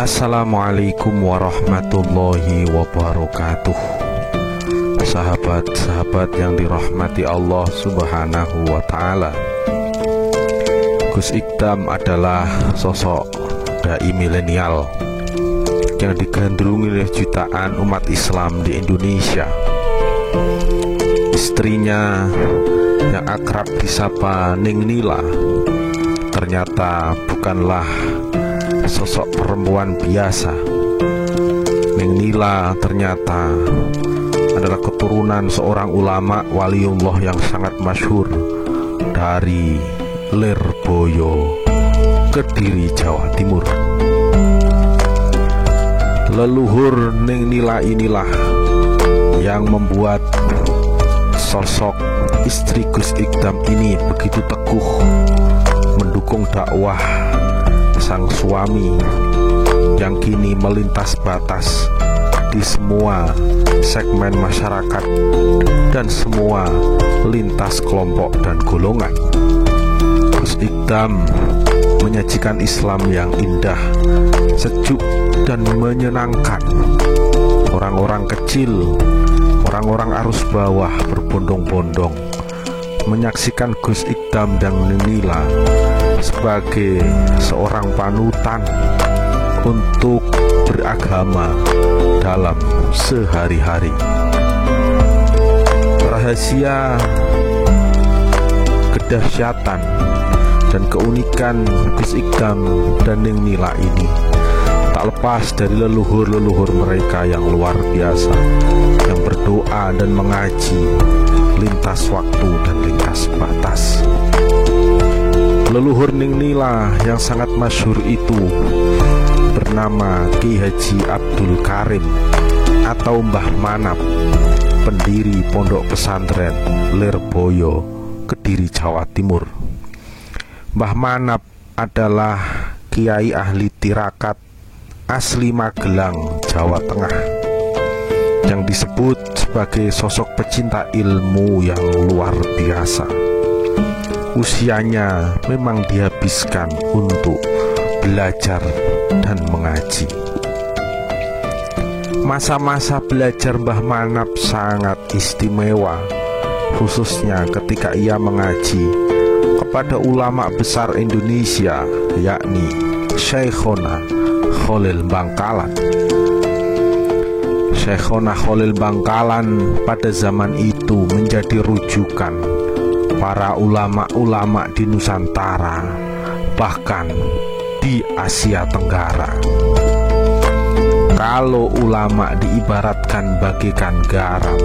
Assalamualaikum warahmatullahi wabarakatuh. Sahabat-sahabat yang dirahmati Allah subhanahu wa ta'ala, Gus Ikdam adalah sosok dai milenial yang digandrungi oleh jutaan umat Islam di Indonesia. Istrinya yang akrab disapa Ning Nila ternyata bukanlah sosok perempuan biasa. Ning Nila ternyata adalah keturunan seorang ulama waliullah yang sangat masyhur dari Lirboyo, Kediri, Jawa Timur. Leluhur Ning Nila inilah yang membuat sosok istri Gus Ikdam ini begitu teguh mendukung dakwah sang suami yang kini melintas batas di semua segmen masyarakat dan semua lintas kelompok dan golongan. Gus Ikdam menyajikan Islam yang indah, sejuk dan menyenangkan. Orang-orang kecil, orang-orang arus bawah berbondong-bondong menyaksikan Gus Ikdam dan Ning Nila sebagai seorang panutan untuk beragama dalam sehari-hari. Rahasia kedahsyatan dan keunikan Gus Ikdam dan Ning Nila ini tak lepas dari leluhur-leluhur mereka yang luar biasa, yang berdoa dan mengaji lintas waktu dan lintas batas. Leluhur Ning Nila yang sangat masyhur itu bernama Ki Haji Abdul Karim atau Mbah Manap, pendiri Pondok Pesantren Lirboyo, Kediri, Jawa Timur. Mbah Manap adalah kiai ahli tirakat asli Magelang, Jawa Tengah, yang disebut sebagai sosok pecinta ilmu yang luar biasa. Usianya memang dihabiskan untuk belajar dan mengaji. Masa-masa belajar Mbah Manap sangat istimewa, khususnya ketika ia mengaji kepada ulama besar Indonesia, yakni Syekhona Khalil Bangkalan. Syekhona Khalil Bangkalan pada zaman itu menjadi rujukan para ulama-ulama di Nusantara, bahkan di Asia Tenggara. Kalau ulama diibaratkan bagaikan garam,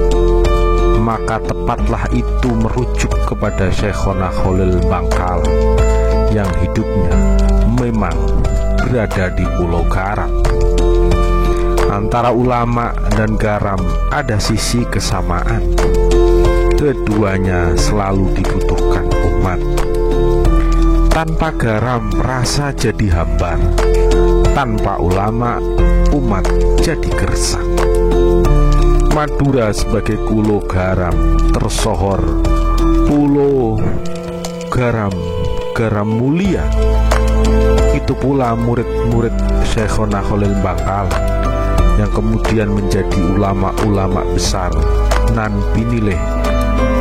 maka tepatlah itu merujuk kepada Syekhona Khalil Bangkalan yang hidupnya memang berada di Pulau Garam. Antara ulama dan garam ada sisi kesamaan. Keduanya selalu dibutuhkan umat. Tanpa garam rasa jadi hambar, tanpa ulama umat jadi gersang. Madura sebagai Pulau Garam tersohor Pulau Garam, garam mulia. Itu pula murid-murid Syekhona Khalil Bangkalan yang kemudian menjadi ulama-ulama besar nan pinilih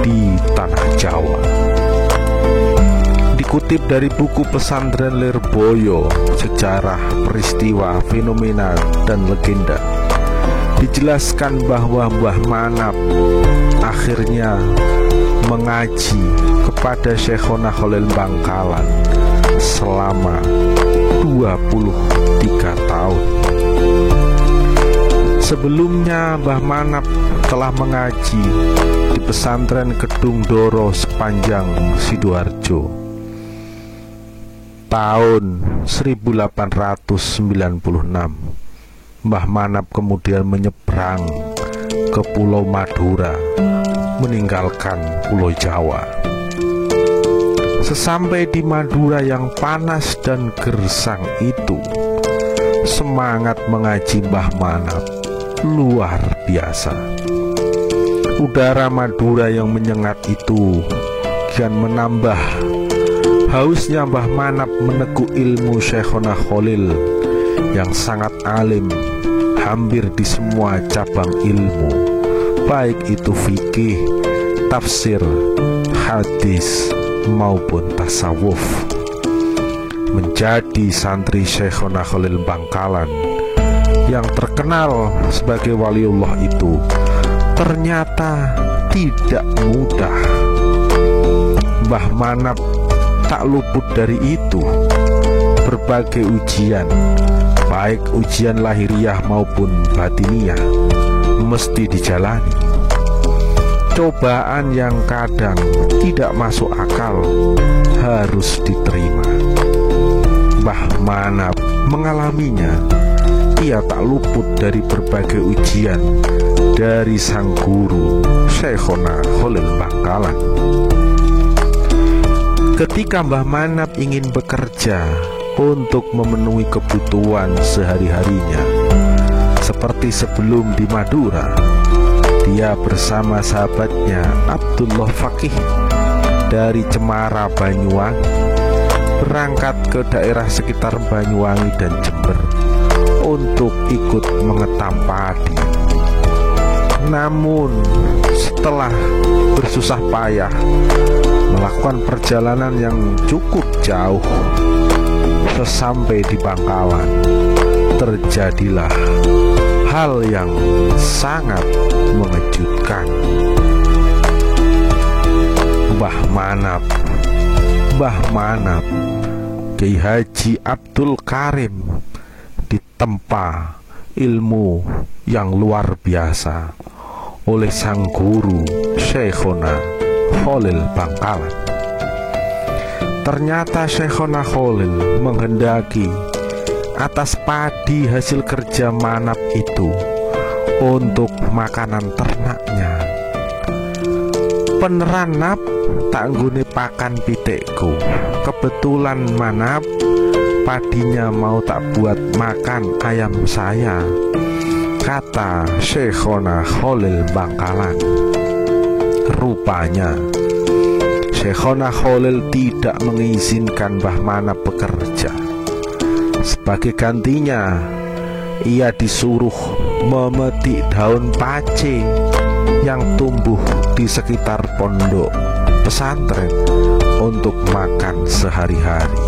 di tanah Jawa. Dikutip dari buku Pesantren Lirboyo, Sejarah, Peristiwa, Fenomena, dan Legenda, dijelaskan bahwa Mbah Manap akhirnya mengaji kepada Syekhona Khalil Bangkalan selama 23 tahun. Sebelumnya Mbah Manap telah mengaji di pesantren Kedung Doro sepanjang Sidoarjo. Tahun 1896 Mbah Manap kemudian menyeberang ke Pulau Madura, meninggalkan Pulau Jawa. Sesampai di Madura yang panas dan gersang itu, semangat mengaji Mbah Manap luar biasa. Udara Madura yang menyengat itu kian menambah hausnya Mbah Manap menekuk ilmu Syekhona Khalil yang sangat alim hampir di semua cabang ilmu, baik itu fikih, tafsir, hadis maupun tasawuf. Menjadi santri Syekhona Khalil Bangkalan yang terkenal sebagai waliullah itu ternyata tidak mudah. Mbah Manap tak luput dari itu. Berbagai ujian, baik ujian lahiriah maupun batiniah, mesti dijalani. Cobaan yang kadang tidak masuk akal harus diterima. Mbah Manap mengalaminya. Ia tak luput dari berbagai ujian dari sang guru Syekhona Khalil Bangkalan. Ketika Mbah Manap ingin bekerja untuk memenuhi kebutuhan sehari-harinya, seperti sebelum di Madura, dia bersama sahabatnya Abdullah Fakih dari Cemara, Banyuwangi, berangkat ke daerah sekitar Banyuwangi dan Jember untuk ikut mengetam padi. Namun setelah bersusah payah melakukan perjalanan yang cukup jauh, sesampai di Bangkalan terjadilah hal yang sangat mengejutkan. Mbah Manap Kiai Haji Abdul Karim ditempa ilmu yang luar biasa oleh sang guru Syekhona Khalil Bangkalan. Ternyata Syekhona Khalil menghendaki atas padi hasil kerja Manap itu untuk makanan ternaknya. Peneran Nap tak nggone pakan pitikku. Kebetulan Manap padinya mau tak buat makan ayam saya, kata Syekhona Khalil Bangkalan. Rupanya Syekhona Khalil tidak mengizinkan Mbah Manap bekerja. Sebagai gantinya, ia disuruh memetik daun pace yang tumbuh di sekitar pondok pesantren untuk makan sehari-hari.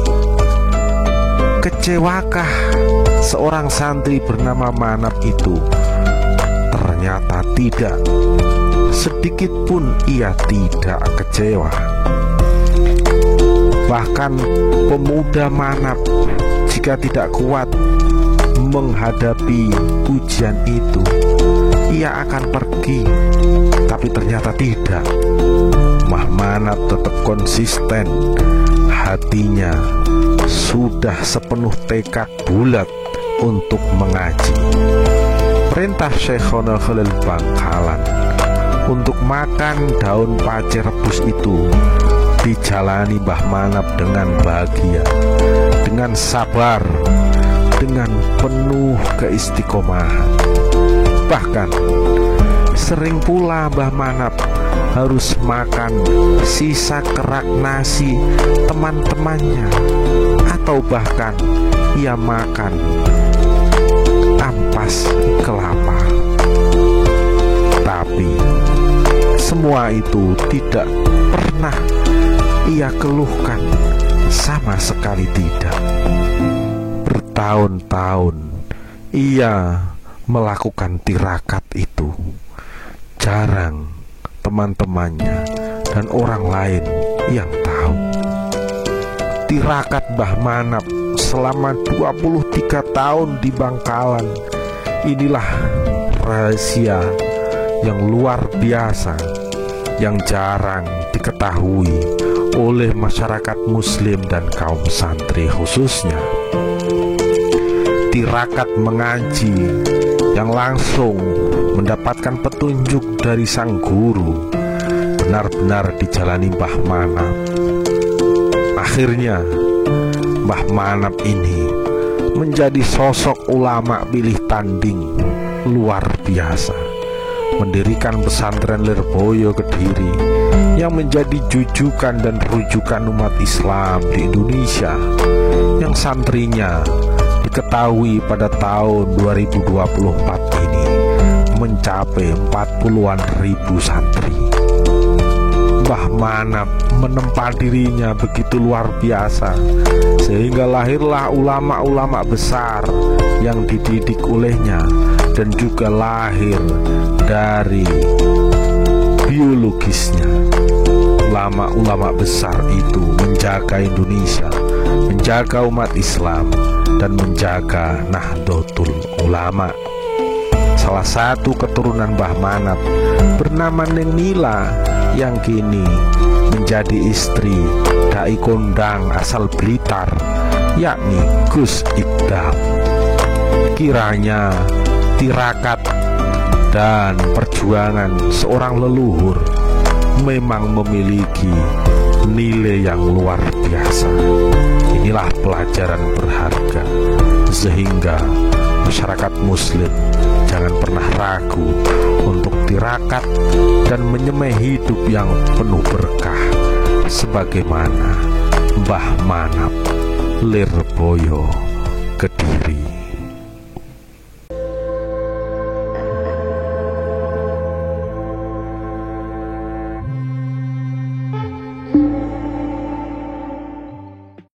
Kecewakah seorang santri bernama Manap itu? Ternyata tidak. Sedikit pun ia tidak kecewa. Bahkan pemuda Manap jika tidak kuat menghadapi ujian itu, ia akan pergi. Tapi ternyata tidak. Mbah Manap tetap konsisten. Hatinya sudah sepenuh tekad bulat untuk mengaji. Perintah Syekhona Khalil Bangkalan untuk makan daun pace rebus itu dijalani Mbah Manap dengan bahagia, dengan sabar, dengan penuh keistiqomahan. Bahkan sering pula Mbah Manap harus makan sisa kerak nasi teman-temannya, atau bahkan ia makan ampas kelapa. Tapi semua itu tidak pernah ia keluhkan, sama sekali tidak. Bertahun-tahun ia melakukan tirakat itu. Jarang teman-temannya dan orang lain yang tahu. Tirakat Mbah Manap selama 23 tahun di Bangkalan, inilah rahasia yang luar biasa yang jarang diketahui oleh masyarakat muslim dan kaum santri khususnya. Tirakat mengaji yang langsung mendapatkan petunjuk dari sang guru benar-benar dijalani Mbah Manap. Akhirnya Mbah Manap ini menjadi sosok ulama pilih tanding luar biasa, mendirikan pesantren Lirboyo Kediri yang menjadi jujukan dan rujukan umat Islam di Indonesia, yang santrinya diketahui pada tahun 2024 ini mencapai 40-an ribu santri. Mbah Manap menempa dirinya begitu luar biasa, sehingga lahirlah ulama-ulama besar yang dididik olehnya, dan juga lahir dari biologisnya. Ulama-ulama besar itu menjaga Indonesia, menjaga umat Islam, dan menjaga Nahdlatul Ulama. Salah satu keturunan Mbah Manap bernama Neng Nila yang kini menjadi istri dai kondang asal Blitar, yakni Gus Ikdam. Kiranya tirakat dan perjuangan seorang leluhur memang memiliki nilai yang luar biasa. Inilah pelajaran berharga, sehingga masyarakat muslim jangan pernah ragu untuk tirakat dan menyemai hidup yang penuh berkah sebagaimana Mbah Manap Lirboyo.